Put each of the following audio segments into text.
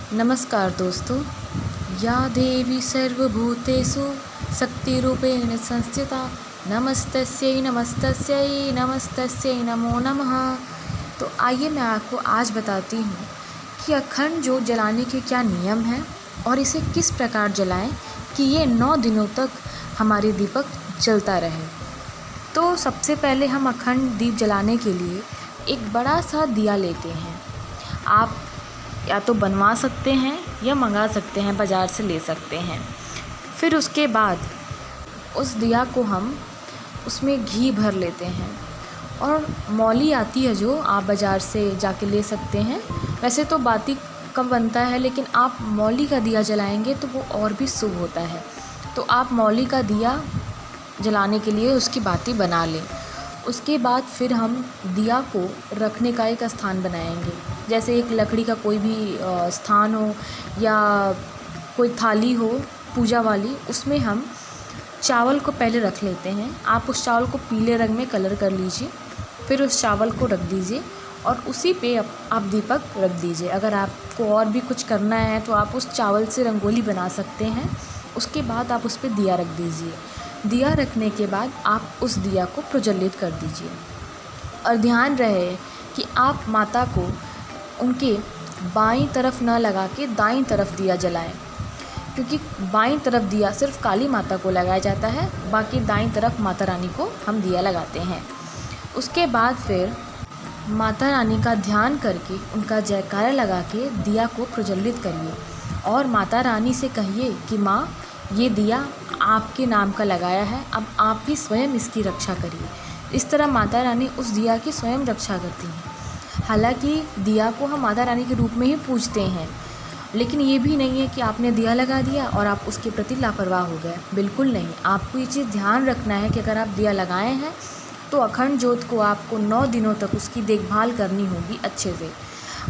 नमस्कार दोस्तों। या देवी सर्वभूतेषु शक्तिरूपेण संस्थिता नमस्तस्यै नमस्तस्यै नमस्तस्यै नमो नमः। तो आइए मैं आपको आज बताती हूँ कि अखंड ज्योत जलाने के क्या नियम हैं और इसे किस प्रकार जलाएं कि ये 9 दिनों तक हमारे दीपक जलता रहे। तो सबसे पहले हम अखंड दीप जलाने के लिए एक बड़ा सा दिया लेते हैं। आप या तो बनवा सकते हैं या मंगा सकते हैं, बाज़ार से ले सकते हैं। फिर उसके बाद उस दिया को हम उसमें घी भर लेते हैं और मौली आती है जो आप बाज़ार से जाके ले सकते हैं। वैसे तो बाती कम बनता है, लेकिन आप मौली का दिया जलाएंगे तो वो और भी शुभ होता है। तो आप मौली का दिया जलाने के लिए उसकी बाती बना लें। उसके बाद फिर हम दिया को रखने का एक स्थान बनाएंगे, जैसे एक लकड़ी का कोई भी स्थान हो या कोई थाली हो पूजा वाली, उसमें हम चावल को पहले रख लेते हैं। आप उस चावल को पीले रंग में कलर कर लीजिए, फिर उस चावल को रख दीजिए और उसी पे आप दीपक रख दीजिए। अगर आपको और भी कुछ करना है तो आप उस चावल से रंगोली बना सकते हैं। उसके बाद आप उस पर दिया रख दीजिए। दिया रखने के बाद आप उस दिया को प्रज्वलित कर दीजिए और ध्यान रहे कि आप माता को उनके बाईं तरफ न लगा के दाईं तरफ दिया जलाएं, क्योंकि बाईं तरफ दिया सिर्फ काली माता को लगाया जाता है, बाकी दाईं तरफ माता रानी को हम दिया लगाते हैं। उसके बाद फिर माता रानी का ध्यान करके उनका जयकारा लगा के दिया को प्रज्वलित करिए और माता रानी से कहिए कि माँ, ये दिया आपके नाम का लगाया है, अब आप ही स्वयं इसकी रक्षा करिए। इस तरह माता रानी उस दिया की स्वयं रक्षा करती हैं। हालांकि दिया को हम माता रानी के रूप में ही पूजते हैं, लेकिन ये भी नहीं है कि आपने दिया लगा दिया और आप उसके प्रति लापरवाह हो गए। बिल्कुल नहीं। आपको ये चीज़ ध्यान रखना है कि अगर आप दिया लगाए हैं तो अखंड ज्योत को आपको 9 दिनों तक उसकी देखभाल करनी होगी अच्छे से।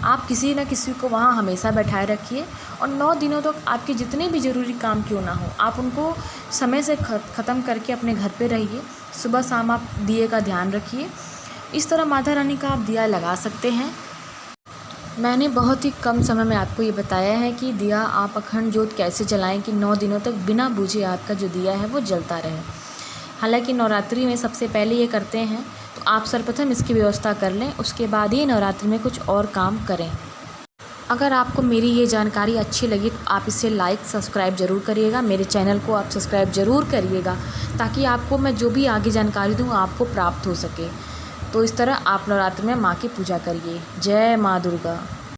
आप किसी न किसी को वहाँ हमेशा बैठाए रखिए और 9 दिनों तक आपके जितने भी ज़रूरी काम क्यों ना हो, आप उनको समय से ख़त्म करके अपने घर पे रहिए। सुबह शाम आप दिए का ध्यान रखिए। इस तरह माता रानी का आप दिया लगा सकते हैं। मैंने बहुत ही कम समय में आपको ये बताया है कि दिया आप अखंड ज्योत कैसे जलाएं कि 9 दिनों तक बिना बुझे आपका जो दिया है वो जलता रहे। हालांकि नवरात्रि में सबसे पहले ये करते हैं, तो आप सर्वप्रथम इसकी व्यवस्था कर लें, उसके बाद ही नवरात्रि में कुछ और काम करें। अगर आपको मेरी ये जानकारी अच्छी लगी तो आप इसे लाइक सब्सक्राइब ज़रूर करिएगा। मेरे चैनल को आप सब्सक्राइब ज़रूर करिएगा ताकि आपको मैं जो भी आगे जानकारी दूँ आपको प्राप्त हो सके। तो इस तरह आप नवरात्रि में माँ की पूजा करिए। जय माँ दुर्गा।